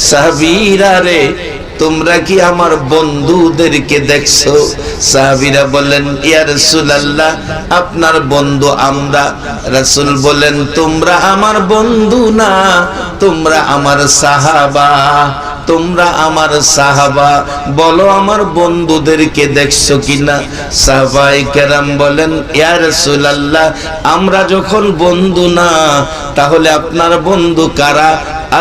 সাহাবীরা রে, তোমরা কি আমার বন্ধুদেরকে দেখছো? সাহাবীরা বলেন, ইয়া রাসূলুল্লাহ, আপনার বন্ধু আমরা। রাসূল বলেন, তোমরা আমার বন্ধু না, তোমরা আমার সাহাবা, তোমরা আমার সাহাবা। বলো আমার বন্ধুদেরকে দেখছো কিনা? সাহাবায়ে কেরাম বলেন, ইয়া রাসূলুল্লাহ, আমরা যখন বন্ধু না, তাহলে আপনার বন্ধু কারা?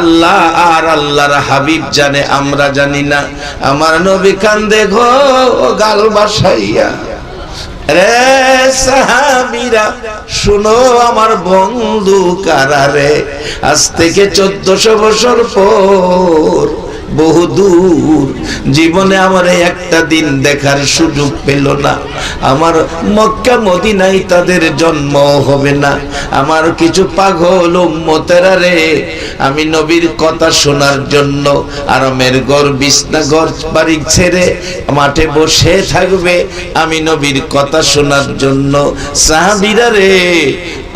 আল্লাহ আর আল্লাহর হাবিব জানে, আমরা জানি না। আমার নবী কান্দে গো গাল বাসাইয়া, রে সাহাবীরা শুনো, আমার বন্ধু কারা রে? আজ থেকে 1400 বছর পর, বহুদূর জীবনে আমার একটা দিন দেখার সুযোগ পেল না। আমার মক্কা মদিনায় তাদের জন্ম হবে না। আমার কিছু পাগল উম্মতেরা রে, আমি নবীর কথা শোনার জন্য আরামের ঘর, বিছনা ঘর বাড়ি ছেড়ে মাঠে বসে থাকবে আমি নবীর কথা শোনার জন্য। সাহাবীরা রে,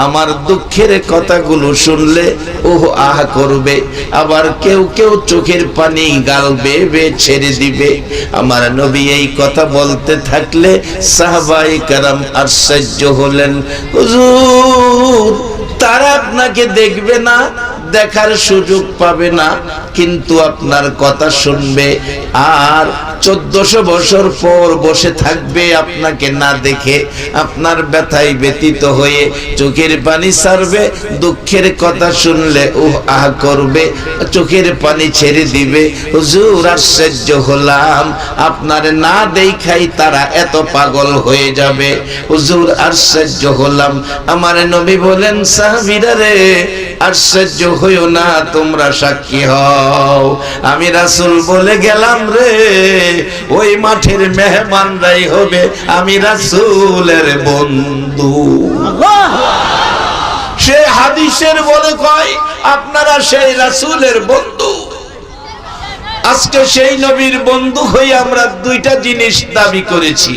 আমার দুঃখের কথাগুলো শুনলে ওহ আহ করবে, আবার কেউ কেউ চোখের পানি গাল বেয়ে ছেড়ে দিবে। আমার নবী এই কথা বলতে থাকলে সাহাবায়ে কেরাম আশ্চর্য হলেন, হুজুর তারা আপনাকে দেখবে না, দেখার সুযোগ পাবে না, কিন্তু আপনার কথা শুনবে, আর 1400 বছর পর বসে থাকবে আপনাকে না দেখে, আপনার ব্যথায় ব্যথিত হয়ে চোখের পানি ছাড়বে, দুঃখের কথা শুনলে উহ আহ করবে, চোখের পানি ছেড়ে দিবে। হুজুর আশ্চর্য হলাম, আপনার না দেখাই তারা এত পাগল হয়ে যাবে। হুজুর আশ্চর্য হলাম। আমার নবী বলেন, সাহাবীরা রে, আশ্চর্য হইও না, তোমরা সাক্ষী হও। আমি রাসূল বলে গেলাম রে, ওই মাঠের মেহমানরাই হবে আমি রাসূলের বন্ধু। সে হাদিসের বলে কয়, আপনারা সেই রাসূলের বন্ধু। আজকে সেই নবীর বন্ধু হয়ে আমরা দুইটা জিনিস দাবি করেছি।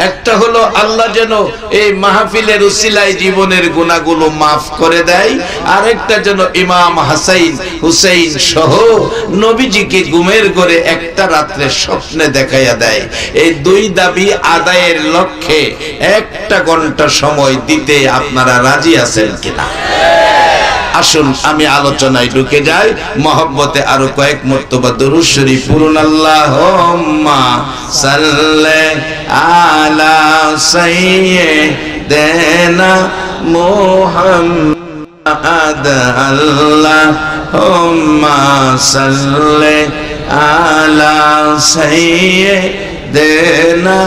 একটা হলো আল্লাহ যেন এই মাহফিলের উসিলায় জীবনের গুনাহগুলো মাফ করে দেয়, আর একটা যেন ইমাম হাসান হুসাইন সহ নবীজিকে ঘুমের ঘরে একটা রাত্রে স্বপ্নে দেখাইয়া দেয়। এই দুই দাবি আদায়ের লক্ষ্যে 1 ঘন্টা সময় দিতে আপনারা রাজি আছেন কিনা? আসুন আমি আলোচনায় ঢুকে যাই। মহব্বতে আরো কয়েক মর্তবা দরুদ শরীফ পড়ুন। আল্লাহুম্মা সাল্লি আলা সাইয়্যিদিনা মুহাম্মাদ, আল্লাহুম্মা সাল্লি আলা সাইয়্যিদিনা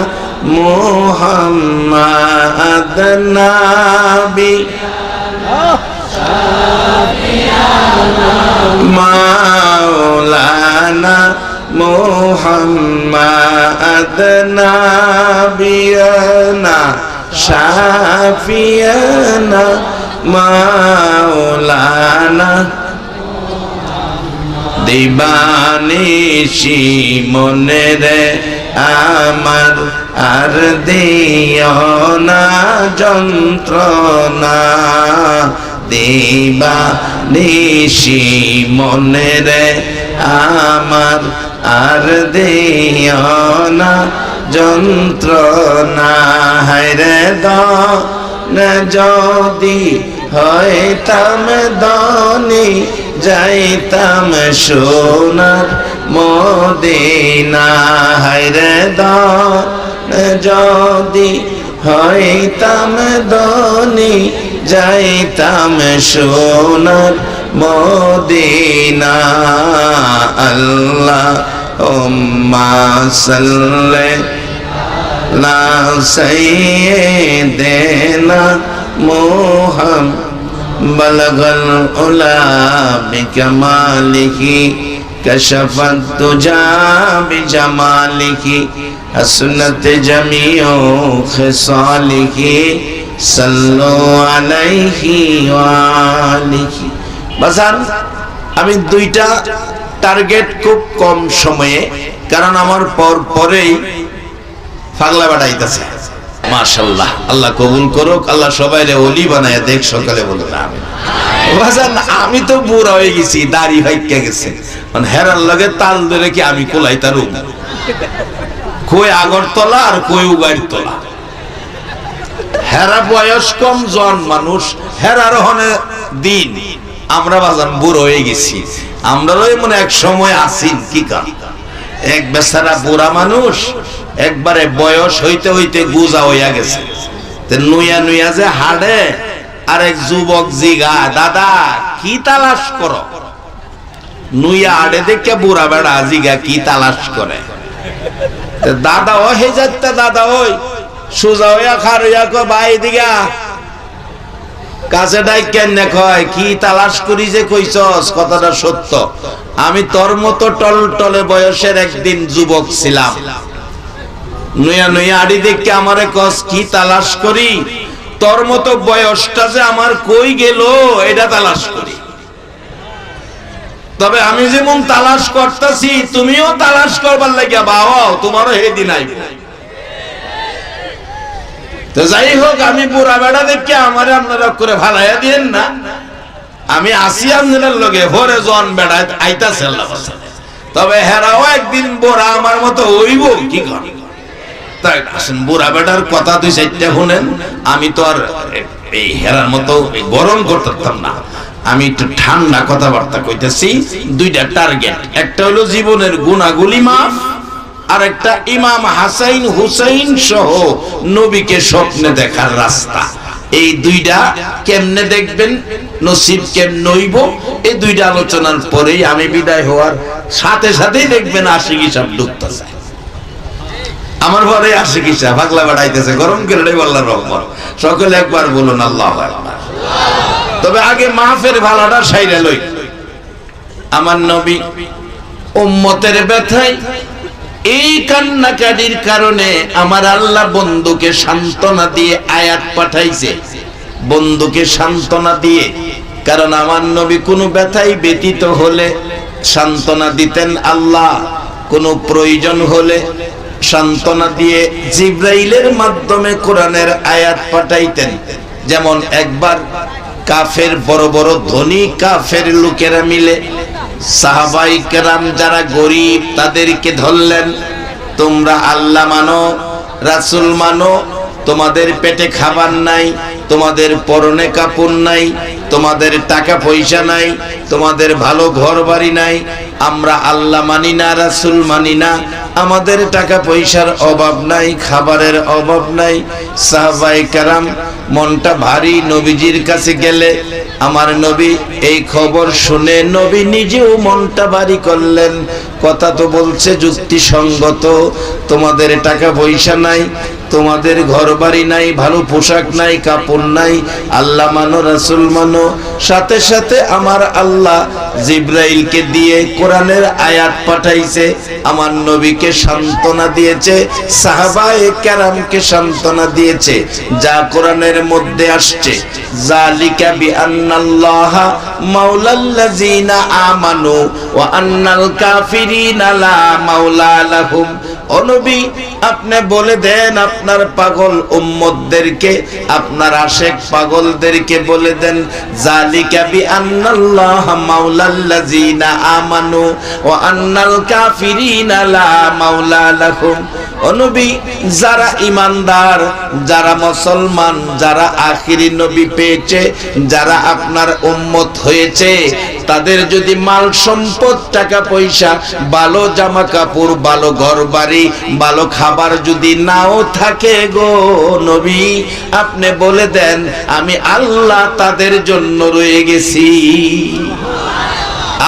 মুহাম্মাদ নাবি মাওলানা মুহাম্মাদ নাবিয়ানা শাফিয়ানা মাওলানা। দিবানিশি মনে রে আমার আর দিও না যন্ত্রণা, দিবানিশি মনে রে আমার আর দিও না যন্ত্রণা। হায়রে দন যদি হইতাম ধনী, যাইতাম সোনার মদিনা। হায়রে দন যদি হইতাম ধনী, যাইতাম সোনার মদিনা। আল্লাহুম্মা সাল্লি আলা সাইয়্যিদিনা মুহাম্মাদ, বালাগাল উলা বিকামালিহি, কাশাফাত তুজা বিজামালিহি, হাসনাত জামিউ খিসালিহি, সাল্লু আলাইহি ওয়া আলিহি। বাজান আমি দুইটা টার্গেট খুব কম সময়ে, কারণ আমার পরেই পাগলা বাড়াইতেছে। মাশাআল্লাহ, আল্লাহ কবুল করুক, আল্লাহ সবাইরে ওলি বানায় দেখ, সকালে বলুন আমিন। বাজান আমি তো বুড়া হয়ে গেছি, দাড়ি হাইকা গেছে, মানে হেরার লগে তাল ধরে কি আমি কোলাই তার কই আগরতলা আর কই উগাইরতলা। হেরা বয়স কম, জন মানুষ, হেরার হনে দিন, আমরা বাজান বুড়ো হয়ে গেছি। আমরা মনে এক সময় আসিন কি কারণ, এক বেচারা বুড়া মানুষ একবারে বয়স হইতে হইতে গুজা হইয়া গেছে, নুইয়া নুইয়া যে হাড়ে, আর এক যুবক জিগা দাদা কি তালাশ করো, নুইয়া হাড়ে দেখে বুড়া বেড়া জিগা কি তালাশ করে, দাদা ও হে যাচ্ছে, দাদা ওই সোজা হইয়া খার হইয়া কয় ভাই দিগা কাছে ডাই কেন কয় কি তালাশ করি যে কইছস, কথাটা সত্য, আমি তোর মতো টল টলে বয়সের একদিন যুবক ছিলাম, নুইয়া নুইয়া আড়ি দেখে আমারে কস কি তালাশ করি, তোর মতো বয়সটা যে আমার কই গেল এটা তালাশ করি, তবে আমি যেমন তালাশ করতেছি তুমিও তালাশ করবার লাগিয়া বাবা, তোমারও হেদিন আইবে। তো যাই হোক, আমি বুড়া বেড়া দেখে আমারে আপনারা করে ভালাইয়া দিয়েন না, আমি আসি আপনাদের লগে ভরে জন বেড়া আইতাছে আল্লাহ, তবে হেরাও একদিন বুড়া আমার মতো হইব কি করে। তাই আসেন বুড়া বেড়ার কথা দুই চারটা শুনেন, আমি তো আর এই হেরার মতো গরম করতাম না, আমি একটু ঠান্ডা কথাবার্তা কইতেছি। দুইটা টার্গেট, একটা হলো জীবনের গুনাহগুলি মাফ, আর একটা ইমাম হাসাইন হুসাইন সহ নবীকে স্বপ্নে দেখার রাস্তা। এই দুইটা কেমনে দেখবেন, নসিব কেমনে হইব, এই দুইটা আলোচনার পরেই আমি বিদায় হওয়ার সাথে সাথেই দেখবেন আশিকি সব ঢুকতেছে আমার ঘরে, আশিকি সব পাগলা বাড়াইতেছে, গরম করে আল্লাহর রহমত। সকলে একবার বলুন আল্লাহু আকবার। তবে আগে মাহফের ভালোটা সাইরা লই। আমার নবী উম্মতের ব্যথায় এই কান্নাকাটির কারণে আমার আল্লাহ বন্ধুকে সান্ত্বনা দিয়ে আয়াত পাঠাইছে, বন্ধুকে সান্ত্বনা দিয়ে, কারণ আমার নবী কোনো ব্যথায় ব্যতীত হলে সান্ত্বনা দিতেন আল্লাহ, কোনো প্রয়োজন হলে সান্ত্বনা দিয়ে জিব্রাইলের মাধ্যমে কোরআনের আয়াত পাঠাইতেন। যেমন একবার কাফের বড় বড় ধনী কাফের লোকেরা মিলে সাহাবাই কেরাম যারা গরিব তাদেরকে ধরলেন, তোমরা আল্লাহ মানো, রাসূল মানো, তোমাদের পেটে খাবার নাই, তোমাদের পরনে কাপড় নাই, তোমাদের টাকা পয়সা নাই, তোমাদের ভালো ঘর বাড়ি নাই, আমরা আল্লাহ মানি না, রাসূল মানি না, আমাদের টাকা পয়সার অভাব নাই, খাবারের অভাব নাই। সাহাবায়ে কেরাম মনটা ভারী, নবীজির কাছে গেলে আমার নবী এই খবর শুনে নবী নিজেও মনটা ভারী করলেন। কথা তো বলছে যুক্তিসঙ্গত, তোমাদের টাকা পয়সা নাই, তোমাদের ঘর বাড়ি নাই, ভালো পোশাক নাই, কাপড় নাই, আল্লাহ মানো, রাসূল মানো। সাথে সাথে আমার আল্লাহ জিব্রাইলকে দিয়ে কোরআনের আয়াত পাঠাইছে, আমার নবীকে সান্ত্বনা দিয়েছে, সাহাবায়ে কেরামকে সান্ত্বনা দিয়েছে, যা কোরআনের মধ্যে আসছে, যালিকা বিআন্নাল্লাহা মাওলাল্লাযিনা আমানু ওয়া আন্নাল কাফিরিনা লা মাওলা লাহুম। ও নবী, আপনি বলে দেন আপনার পাগল উম্মতদেরকে, আপনার আশেক পাগলদেরকে বলে দেন, যালিকা বিআন্নাল্লাহা মাওলাল্লাযিনা আমানু ওয়া আন্নাল কাফিরিনা লা মাওলা লাহুম। ও নবী, যারা ঈমানদার, যারা মুসলমান, যারা আখিরি নবী পেয়েছে, যারা আপনার উম্মত হয়েছে, তাদের যদি মাল সম্পদ, টাকা পয়সা, ভালো জামা কাপড়, ভালো ঘর বাড়ি, ভালো খাবার যদি নাও থাকে গো নবী, আপনি বলে দেন আমি আল্লাহ তাদের জন্য রয়ে গেছি।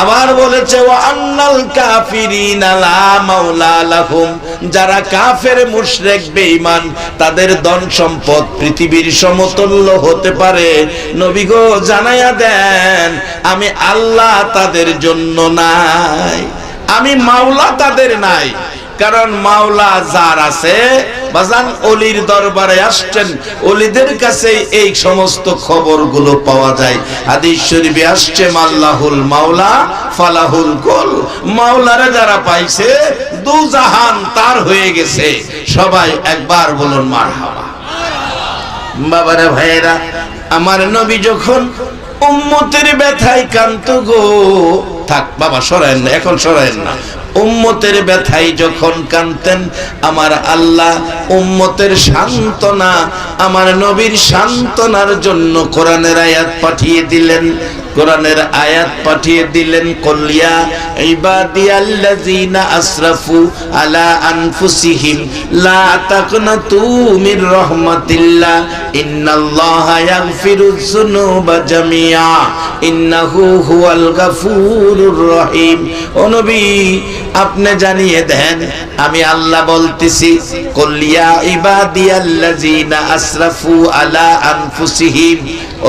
আবার বলেছে ওয়া আন্নাল কাফিরিনা লা মাওলা লাহুম, যারা কাফের মুশরিক বেঈমান, তাদের ধন সম্পদ পৃথিবীর সমতুল্য হতে পারে, নবী গো জানায়া দেন আমি আল্লাহ তাদের জন্য নাই, আমি মাওলা তাদের নাই। কারণ মাওলা যার আছে, বাজান ওলির দরবারে আসছেন, ওলিদের কাছে এই সমস্ত খবরগুলো পাওয়া যায়। হাদিস শরীফে আসছে মাল্লাহুল মাওলা ফালাহুল কুল, মাওলারে যারা পাইছে দু জাহান তার হয়ে গেছে। সবাই একবার বলুন মারহাবা। বাবারে ভাইয়েরা, আমার নবী যখন উম্মতের ব্যথায় কান্ত গো, থাক বাবা সরায়েন না, এখন সরায়েন না, উম্মতের ব্যথায় যখন কাঁদতেন, আমার আল্লাহ উম্মতের সান্ত্বনা, আমার নবীর সান্ত্বনার জন্য কোরআনের আয়াত পাঠিয়ে দিলেন। কোরআনের আয়াত পাঠিয়ে দিলেন, কুলিয়া ইবাদিয়াল্লাযিনা আসরাফু আলা আনফুসিহিম লা তাকনাতু মির রাহমাতিল্লাহ ইন্নাল্লাহা ইয়াগফিরুয যুনুবা জামিআ ইন্নাহু হুয়াল গাফুরুর রহিম। ও নবী, আপনি জানিয়ে দেন, আমি আল্লাহ বলতেছি, কুলিয়া ইবাদিয়াল্লাযিনা আসরাফু আলা আনফুসিহিম।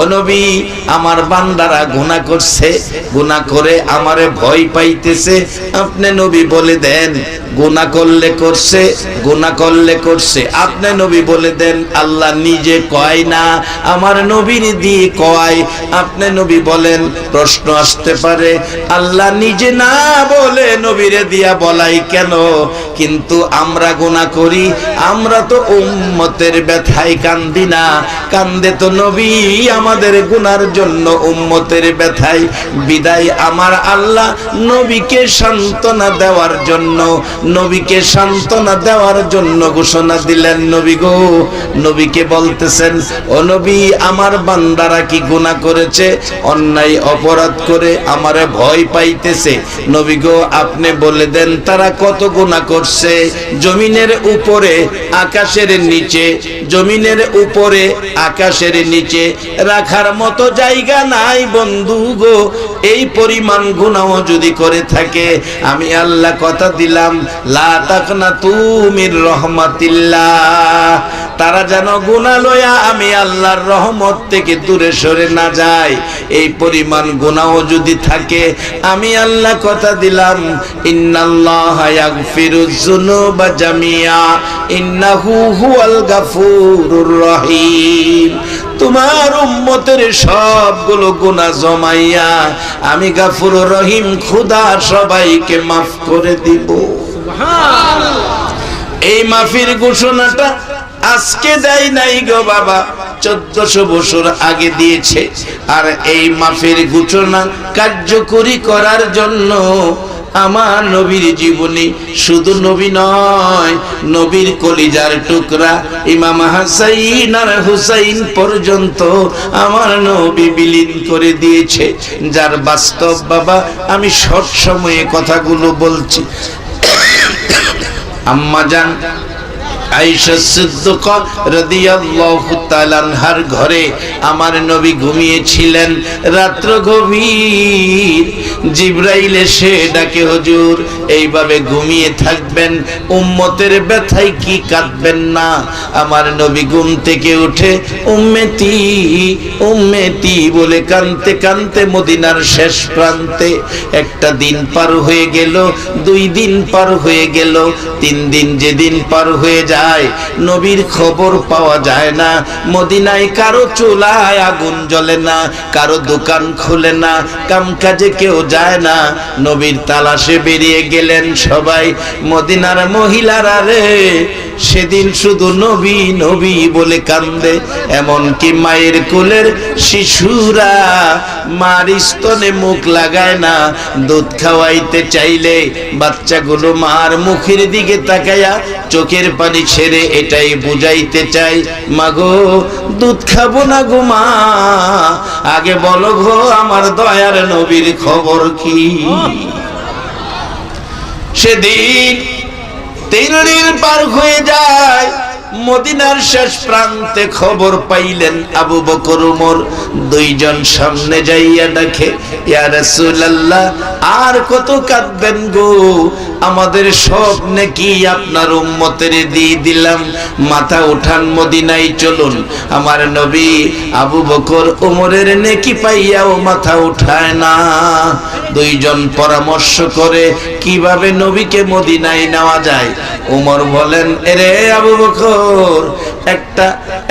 ও নবী, আমার বান্দারা গুনাহ করছে, গুনাহ করে আমারে ভয় পাইতেছে, আপনি নবী বলে দেন গুনাহ করলে করছে, গুনাহ করলে করছে। আপনি নবী বলে দেন, আল্লাহ নিজে কয় না, আমার নবীর দিয়ে কয়। আপনি নবী বলেন, প্রশ্ন আসতে পারে, আল্লাহ নিজে না বলে নবীরে দিয়া বলাই কেন? কিন্তু আমরা গুনাহ করি, আমরা তো উম্মতের ব্যথায় কান্দি না, কান্দে তো নবী আমাদের গুনার জন্য, উম্মতের ব্যথায়। বিদায় আমার আল্লাহ নবীকে সান্ত্বনা দেওয়ার জন্য, নবীকে সান্ত্বনা দেওয়ার জন্য ঘোষণা দিলেন। নবী গো, নবীকে বলতেছেন, ও নবী, আমার বান্দারা কি গুনাহ করেছে? অন্যায় অপরাধ করে আমারে ভয় পাইতেছে। নবী গো, আপনি বলে দেন তারা কত গুনাহ করছে। জমিনের উপরে আকাশের নিচে, জমিনের উপরে আকাশের নিচে রাখার মতো জায়গা নাই বন্ধু গো। এই পরিমাণ গুনাহ যদি করে থাকে, আমি আল্লাহ কথা দিলাম, লা তাকনাতু মির রাহমাতিল্লাহ, তারা যেন গুনাহ লয়া আমি আল্লাহর রহমত থেকে দূরে সরে না যায়। এই পরিমাণ গুনাহ যদি থাকে, আমি আল্লাহ কথা দিলাম, ইন্নাল্লাহা ইয়াগফিরুয যুনুবা জামিআ ইন্নাহু হুয়াল গাফুরুর রহিম। তোমার উম্মতের সবগুলো গুনাহ জমাইয়া আমি গাফুরুর রহিম খোদা সবাইকে মাফ করে দিব। এই মাফির ঘোষণাটা আজকে দেয় নাই গো বাবা, 1400 বছর আগে দিয়েছে। আর এই মাফির ঘোষণা কার্যকরী করার জন্য আমার নবীর জীবনী, শুধু নবী নয়, নবীর কলিজার টুকরা ইমাম হাসাইন আর হুসাইন পর্যন্ত আমার নবী বিলীন করে দিয়েছে। যার বাস্তব বাবা আমি শর্ট সময়ে কথাগুলো বলছি। আম্মা জান আয়েশা সিদ্দিকা রাদিয়াল্লাহু তাআলা আনহার ঘরে আমার নবী ঘুমিয়েছিলেন। রাত্র গভীর, জিবরাইল এসে ডাকে, হুজুর এইভাবে ঘুমিয়ে থাকবেন, উম্মতের ব্যথায় কি কাঁদবেন না? আমার নবী ঘুম থেকে উঠে উম্মতি উম্মতি বলে কাঁদতে কাঁদতে মদিনার শেষ প্রান্তে। একটা দিন পার হয়ে গেল, 2 দিন পার হয়ে গেল, 3 দিন যেদিন পার হয়ে যায় নবীর খবর পাওয়া যায় না। মদিনায় কারো চুলায় আগুন জ্বলে না, কারো দোকান খুলে না, কামকাজে কেউ যায় না। নবীর তালাশে বেরিয়ে গেলেন সবাই। মদিনার মহিলারা রে সেদিন শুধু নবী নবী বলে কান্দে। এমনকি মায়ের কোলের শিশুরা মার স্তনে মুখ লাগায় না। দুধ খাওয়াইতে চাইলে বাচ্চাগুলো মার মুখের দিকে তাকায়া চোখের পানি ছেড়ে এটাই বুঝাইতে চাই, মাগো দুধ খাবো না গো মা, আগে বলো গো আমার দয়ার নবীর খবর কি। সেদিন 3 দিন পার হয়ে যায়, মদিনার শেষ প্রান্তে খবর পাইলেন আবু বকর ওমর। 2 জন সামনে যাইয়া ডাকে, ইয়া রাসূলুল্লাহ আর কত কাঁদবেন গো, আমাদের সব নেকি আপনার উম্মতের দিয়ে দিলাম, মাথা উঠান মদিনায় চলুন। আমার নবী আবু বকর ওমরের নেকি পাইয়াও মাথা উঠায় না। 2 জন পরামর্শ করে কিভাবে নবীকে মদিনায় নেওয়া যায়। ওমর বলেন, এরে আবু বকর,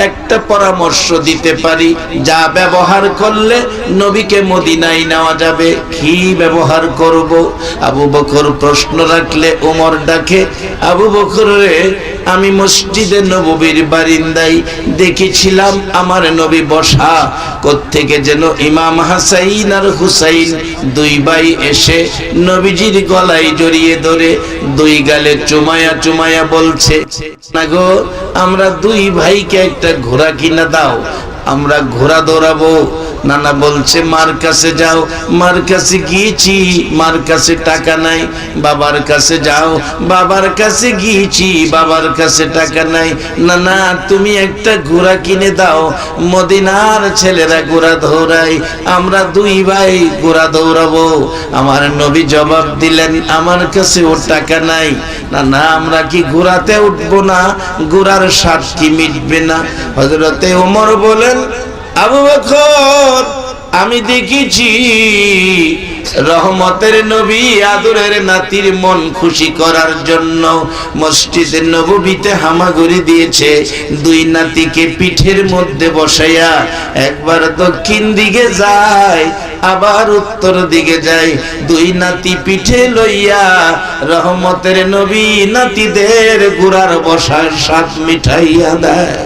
একটা পরামর্শ দিতে পারি, যা ব্যবহার করলে নবীকে মদিনায় নেওয়া যাবে। কি ব্যবহার করব? আবু বকর প্রশ্ন রাখলে ওমর ডাকে, আবু বকর রে আমি মসজিদে নববীর বারিন্দায় দেখেছিলাম আমার নবী বসা। কোত্থেকে যেন ইমাম হাসাইন আর হুসাইন দুই ভাই এসে নবীজির গলায় জড়িয়ে ধরে দুই গালে চুমায়া চুমায়া বলছে, না গো, আমরা দুই ভাইকে একটা ঘোড়া কিনা দাও, আমরা ঘোড়া দৌড়াবো। নানা বলছে, মার কাছে যাও। মার কাছে গিয়েছি, মার কাছে টাকা নাই। বাবার কাছে যাও, বাবার কাছে গিয়েছি, বাবার কাছে টাকা নাই। নানা তুমি একটা ঘোড়া কিনে দাও, মদিনার ছেলেরা ঘোড়া দৌড়ায়, আমরা দুই ভাই ঘোড়া দৌড়াবো। আমার নবী জবাব দিলেন, আমার কাছে ওর টাকা নাই। না, আমরা কি ঘোড়াতে উঠবো না? ঘোড়ার স্বাদ কি মিটবে না? হযরতে ওমর বলেন, আবু বকর, আমি দেখেছি রহমতের নবী আদরের নাতির মন খুশি করার জন্য মসজিদে নববীতে হামাগুড়ি দিয়েছে। দুই নাতিকে পিঠের মধ্যে বসাইয়া একবার দক্ষিণ দিকে যায়, আবার উত্তর দিকে যায়। দুই নাতি পিঠে লইয়া রহমতের নবী নাতিদের ঘোড়ার বসার স্বাদ মিঠাইয়া দেয়।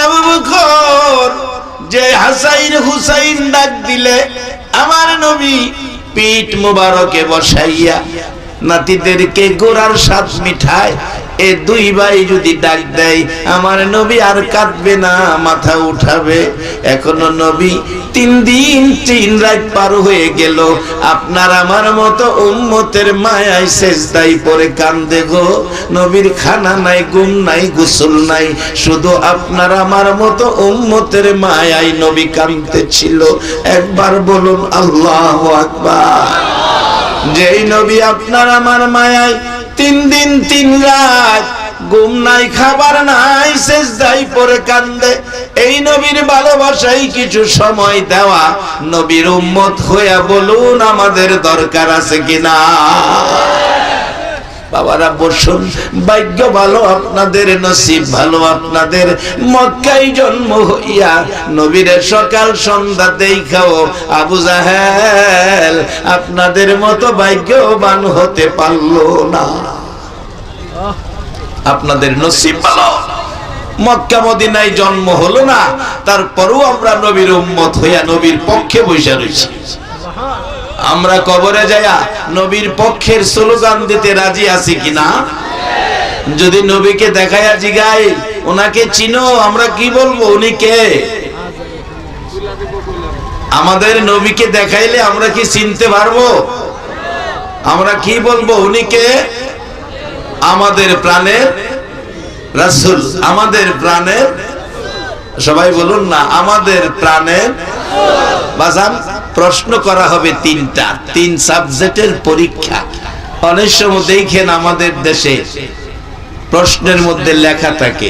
আবু বকর, যে হাসাইন হুসাইন ডাক দিলে আমার নবী পিঠ মুবারকে বসাইয়া নাতিদেরকে ঘোড়ার স্বাদ মিঠায়। এ দুই ভাই যদি ডাক দেয় আমার নবী আর কাঁদবে না, মাথা উঠাবে। এখনো নবী 3 দিন 3 রাত পার হয়ে গেল, আপনার আমার মতো উম্মতের মায়ায় সেজদায় পড়ে কান্দে গো। নবীর খানা নাই, ঘুম নাই, গোসল নাই, শুধু আপনার আমার মতো উম্মতের মায়ায় নবী কাঁদতেছিল। একবার বলুন আল্লাহু আকবার। যেই নবী আপনার আমার মায়ায় 3 দিন 3 রাত ঘুম নাই, খাবার নাই, সেজদায় পড়ে কান্দে, এই নবীর ভালোবাসায় কিছু সময় দেওয়া। নবীর উম্মত হইয়া বলুন আমাদের দরকার আছে কিনা? বাবারা বসুন, ভাগ্য ভালো আপনাদের, নসিব ভালো আপনাদের, মক্কায় জন্ম হইয়া নবীর সকাল সন্ধ্যা দেখাও আবু জাহেল আপনাদের মতো ভাগ্যবান হতে পারলো না। আপনাদের নসিব ভালো, মক্কা মদিনায় জন্ম হলো না, তারপরেও আমরা নবীর উম্মত হইয়া নবীর পক্ষে বসে রয়েছি। আমরা কবরে যায়া নবীর পক্ষের স্লোগান দিতে রাজি আছি কিনা? যদি নবীকে দেখায়া জিগাই ওনাকে চিনো, আমরা কি বলবো? উনি কে? আমাদের নবীকে দেখাইলে আমরা কি চিনতে পারবো? আমরা কি বলবো? উনি কে? আমাদের প্রাণের রাসূল, আমাদের প্রাণের, সবাই বলুন না, আমাদের প্রাণের বাজান। প্রশ্ন করা হবে 3টা, 3 সাবজেক্টের পরীক্ষা। অনেক সময় দেখেন আমাদের দেশে প্রশ্নের মধ্যে লেখা থাকে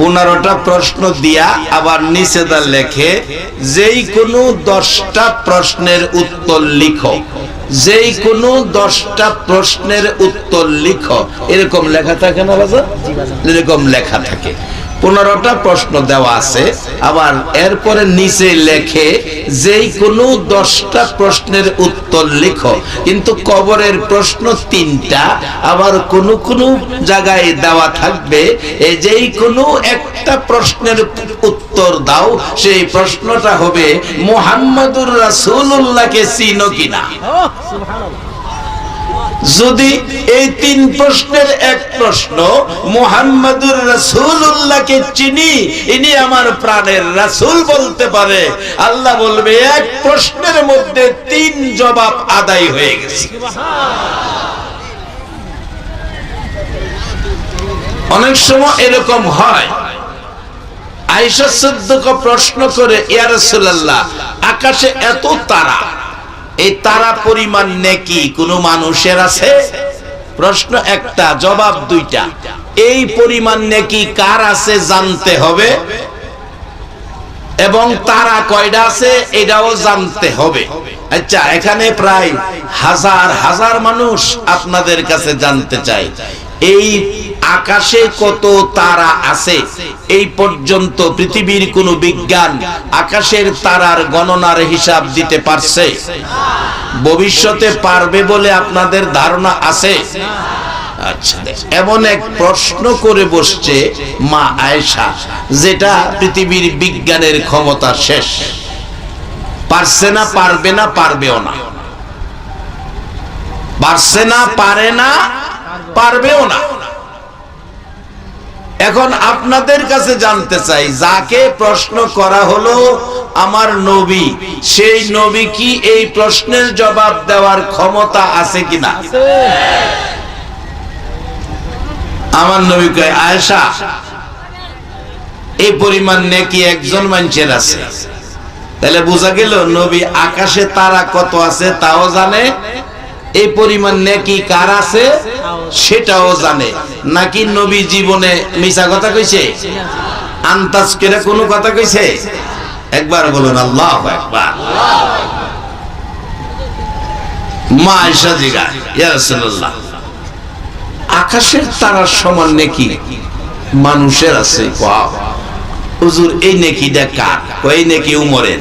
15টা প্রশ্ন দিয়া আবার নিচেদা লেখে যেই কোনো 10টা প্রশ্নের উত্তর লিখো, যেই কোনো 10টা প্রশ্নের উত্তর লিখো, এরকম লেখা থাকে না বাবা? এরকম লেখা থাকে। 15টা প্রশ্ন দেওয়া আছে, আবার এরপরে নিচে লেখে যেই কোনো 10টা প্রশ্নের উত্তর লিখো। কিন্তু কবরের প্রশ্ন 3টা, আবার কোনো কোনো জায়গায় দেওয়া থাকবে যেই কোনো একটা প্রশ্নের উত্তর দাও, সেই প্রশ্নটা হবে মুহাম্মাদুর রাসূলুল্লাহকে চিনো কিনা। যদি এই 3 প্রশ্নের এক প্রশ্ন মুহাম্মাদুর রাসূলুল্লাহকে চিনি, ইনি আমার প্রাণের রাসূল বলতে পারে, আল্লাহ বলবে এক প্রশ্নের মধ্যে 3 জবাব আদায় হয়ে গেছে। অনেক সময় এরকম হয়, আয়েশা সিদ্দিকা প্রশ্ন করে, ইয়া রাসূলুল্লাহ, আকাশে এত তারা, এই তারা পরিমাণ নেকি কোন মানুষের আছে? প্রশ্ন একটা, জবাব 2টা। এই পরিমাণ নেকি কার আছে জানতে হবে, এবং তারা কয়টা আছে এটাও জানতে হবে। আচ্ছা, এখানে প্রায় হাজার হাজার মানুষ আপনাদের কাছে জানতে চাই, এই আকাশে কত তারা আছে এই পর্যন্ত পৃথিবীর কোন বিজ্ঞান আকাশের তারার গণনার হিসাব দিতে পারছে? ভবিষ্যতে পারবে বলে আপনাদের ধারণা আছে? আচ্ছা, এমন এক প্রশ্ন করে বসছে মা আয়েশা, যেটা পৃথিবীর বিজ্ঞানের ক্ষমতা শেষ। পারছে না, পারবে না, পারবেও না। পারছে না, পারে না, পারবেও না। এখন আপনাদের কাছে জানতে চাই, যাকে প্রশ্ন করা হলো আমার নবী, সেই নবী কি এই প্রশ্নের জবাব দেওয়ার ক্ষমতা আছে কিনা? আমার নবী কয়, আয়েশা, এই পরিমাণ নেকি একজন মানুষের আছে। তাহলে বোঝা গেল নবী আকাশে তারা কত আছে তাও জানে, এই পরিমাণ নেকি কার আছে সেটাও জানে। নাকি নবী জীবনে মিছা কথা কইছে? আন্তাজ করে কোনো কথা কইছে? একবার বলুন আল্লাহু আকবার। মা আয়েশা জিজ্ঞাসা, ইয়া রাসূলুল্লাহ, আকাশের তারার সমান নেকি মানুষের আছে? হুজুর, এই নেকিটা কার? এই নেকি উমরের।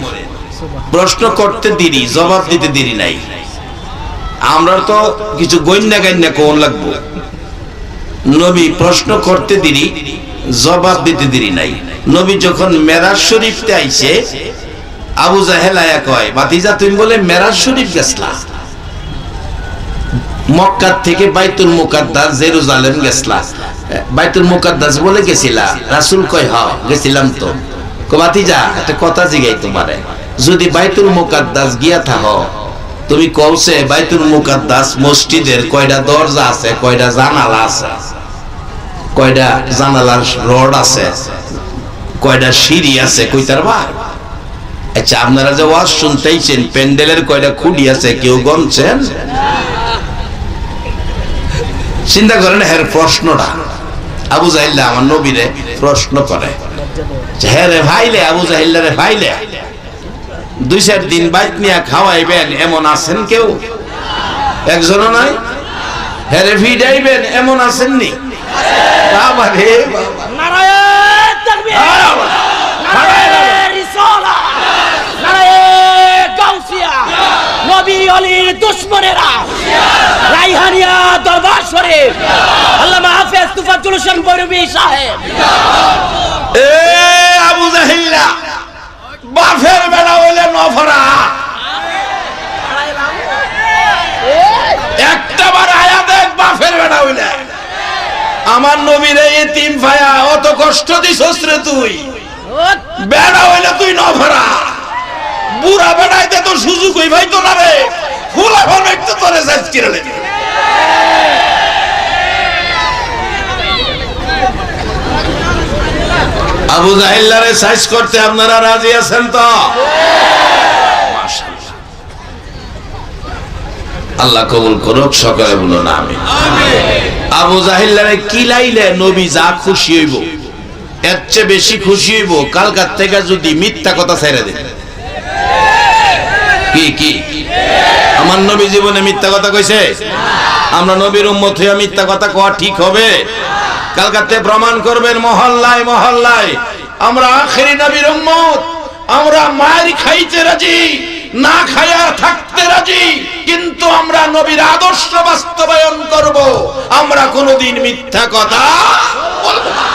প্রশ্ন করতে দেরি, জবাব দিতে দেরি নাই। আমরা তো কিছু গণ্যা গান্যা কোন লাগবো। নবী প্রশ্ন করতে দেরি, জবাব দিতে দেরি নাই। নবী যখন মেরাজ শরীফতে আইছে, আবু জাহেল আয়া কয়, ভাতিজা তুমি বলে মেরাজ শরীফ গেছলা? মক্কা থেকে বাইতুল মুকাদ্দাস জেরুজালেম গেছলা? বাইতুল মুকাদ্দাস বলে গেছিলা? রাসূল কয়, হ্যাঁ গেছিলাম তো। ভাতিজা একটা কথা জিগাই তোমারে, যদি বাইতুল মুকাদ্দাস গিয়া থাকো, তুমি কওছে বাইতুল মুকাদ্দাস মসজিদের কয়টা দরজা আছে, কয়টা জানালা আছে, কয়টা জানালার রড আছে, কয়টা সিঁড়ি আছে, কইতার বা? আচ্ছা, আপনারা যে ওয়াজ শুনতেইছেন, প্যান্ডেলের কয়টা খুঁটি আছে কেউ গণছেন? চিন্তা করেন এর প্রশ্নটা। আবু জাহিল্লা আমার নবীরে প্রশ্ন করে, হ্যাঁ রে ভাইলে, আবু জাহিল্লা রে ভাইলে, 2-4 দিন বাইত নিয়ে খাওয়াইবেন এমন আছেন কেউ? একজনও নাই। হ্যাঁ রে ভিড়াইবেন এমন আছেননি? বাবা রে বাবা, নারায়ে তাকবীর, নারায়ে রিসালাত, নারায়ে গাউসিয়া, নবী আলীর দুশমনেরা রাইহানিয়া দরবার শরীফ, আল্লামা হাফেজ তুফাজ্জল হোসেন বৈরবী সাহেব। এ আবু জাহিল্লা, বাফের বেলা হইলে নফরা একটা বার আয়া দেখ, বাফের বেলা হইলে আমার নবীরে এতিম ভায়া অত কষ্ট দিছস রে তুই। বেড়া হইলে তুই নফরা, বুড়া বেড়াইতে তো সুযোগ হই ভাই তো না রে, ফুলা ফলাইতে তোরে সাইজ করে লে। আবু জাহিল্লারে সাইজ করতে আপনারা রাজি আছেন তো? মাশাআল্লাহ, আল্লাহ কবুল করুক, সকলে বলুন আমিন। আবু জাহিল্লারে কিলাইলে নবী যা খুশি হইব, এর চেয়ে বেশি খুশি হইব কালকার থেকে যদি মিথ্যা কথা ছেড়ে দেয়। কি কি আমার নবী জীবনে মিথ্যা কথা কইছে? আমরা নবীর উম্মত হইয়া মিথ্যা কথা কোয়া ঠিক হবে? কালকাতে প্রমাণ করবেন মহল্লায় মহল্লায় আমরা আখেরি নবীর উম্মত, আমরা মার খাইতে রাজি, না খায়া থাকতে রাজি, কিন্তু আমরা নবীর আদর্শ বাস্তবায়ন করব। আমরা কোনোদিন মিথ্যা কথা বলবো না।